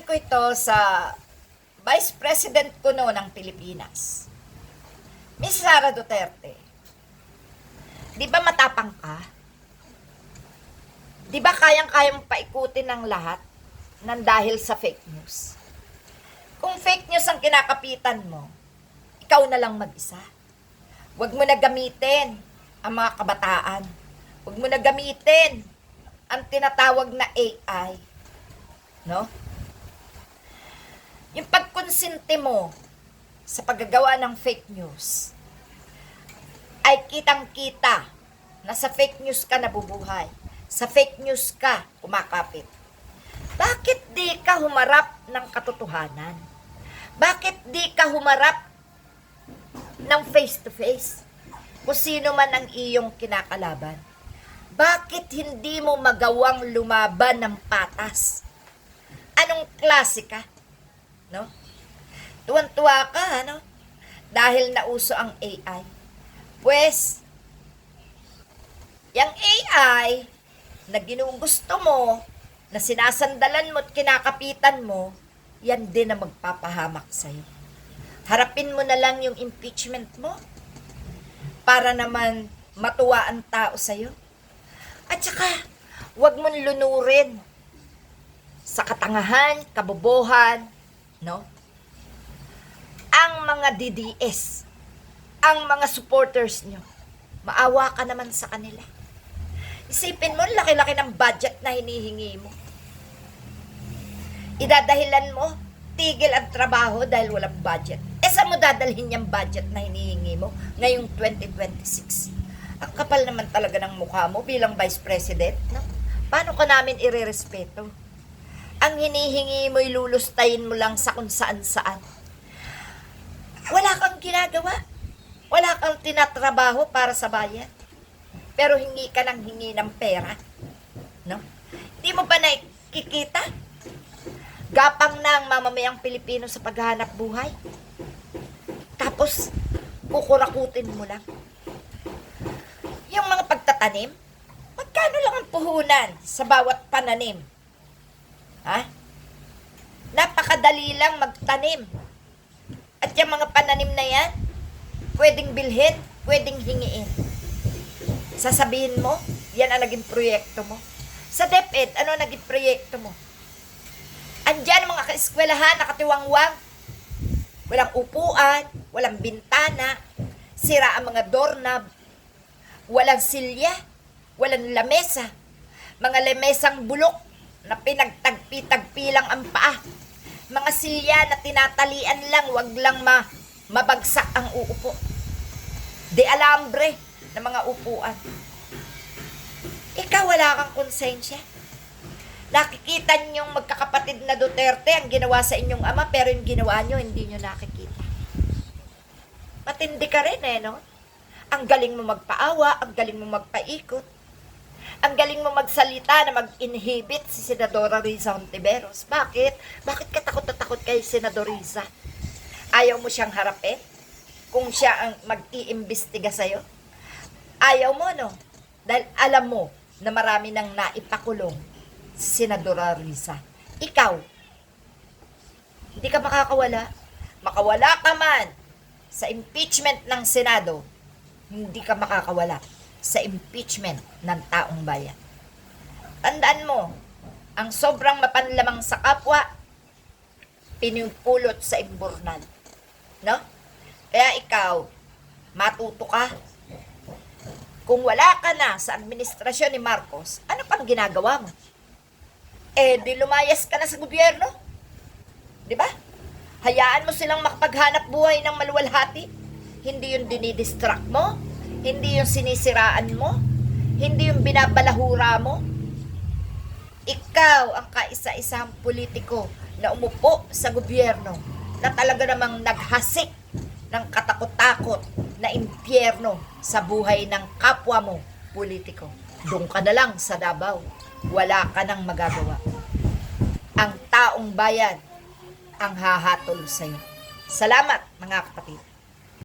ko ito sa Vice President ko noon ng Pilipinas. Miss Sara Duterte, di ba matapang ka? Di ba kayang-kayang paikutin ng lahat ng dahil sa fake news? Kung fake news ang kinakapitan mo, ikaw na lang mag-isa. Huwag mo na gamitin ang mga kabataan. Huwag mo na gamitin ang tinatawag na AI. No? Yung pagkonsente mo sa paggagawa ng fake news ay kitang-kita na sa fake news ka nabubuhay. Sa fake news ka kumakapit. Bakit di ka humarap ng katotohanan? Bakit di ka humarap ng face-to-face kung sino man ang iyong kinakalaban? Bakit hindi mo magawang lumaban ng patas? Anong klase ka? No? Tuwan-tuwa ka, ano? Dahil nauso ang AI. Pues, yung AI na ginugusto mo, na sinasandalan mo at kinakapitan mo, yan din ang magpapahamak sa'yo. Harapin mo na lang yung impeachment mo para naman matuwa ang tao sa'yo. At saka, huwag mong lunurin sa katangahan, kabobohan, no? Ang mga DDS, ang mga supporters nyo, maawa ka naman sa kanila. Isipin mo, laki-laki ng budget na hinihingi mo. Idadahilan mo, tigil ang trabaho dahil walang budget. Saan mo dadalhin yung budget na hinihingi mo ngayong 2026? Ang kapal naman talaga ng mukha mo bilang Vice President. No? Paano ka namin irerespeto? Ang hinihingi mo, ilulustayin mo lang sa kung saan-saan. Wala kang ginagawa. Wala kang tinatrabaho para sa bayan. Pero hingi ka ng hingi ng pera. No? Hindi mo ba nakikita? Gapang na ang mamamayang Pilipino sa paghahanap buhay. Tapos, kukurakutin mo lang. Yung mga pagtatanim, magkano lang ang puhunan sa bawat pananim? Ha? Napakadali lang magtanim. At yung mga pananim na yan, pwedeng bilhin, pwedeng hingiin. Sasabihin mo, yan ang naging proyekto mo. Sa DepEd, ano naging proyekto mo? Andyan ang mga kaeskwelahan, nakatiwangwang. Walang upuan, walang bintana, sira ang mga doorknob, walang silya, walang lamesa, mga lamesang bulok na pinagtagpi-tagpi lang ang paa, mga silya na tinatalian lang, wag lang mabagsak ang uupo. De alambre na mga upuan. Ikaw wala kang konsensya. Nakikita niyong magkakapatid na Duterte ang ginawa sa inyong ama, pero yung ginawa niyo, hindi niyo nakikita. Matindi ka rin no? Ang galing mo magpaawa, ang galing mo magpaikot, ang galing mo magsalita na mag-inhibit si Senadora Riza Hontiveros. Bakit? Bakit ka takot na takot kay Senador Riza? Ayaw mo siyang harapin? Kung siya ang mag-iimbestiga sa'yo? Ayaw mo, no? Dahil alam mo na marami nang naipakulong si Senadora Riza. Ikaw, hindi ka makakawala. Makawala ka man sa impeachment ng Senado, hindi ka makakawala sa impeachment ng taong bayan. Tandaan mo, ang sobrang mapanlamang sa kapwa, pinupulot sa imburnal. No? Kaya ikaw, matuto ka. Kung wala ka na sa administrasyon ni Marcos, ano pang ginagawa mo? Di lumayas ka na sa gobyerno. Di ba? Hayaan mo silang makapaghanap buhay ng maluwalhati. Hindi yung dinidistract mo. Hindi yung sinisiraan mo. Hindi yung binabalahura mo. Ikaw ang kaisa-isang politiko na umupo sa gobyerno na talaga namang naghasik ng katakot-takot na impyerno sa buhay ng kapwa mo politiko. Doon ka na lang sa Davao. Wala ka nang magagawa. Ang taong bayan ang hahatol sa'yo. Salamat mga kapatid.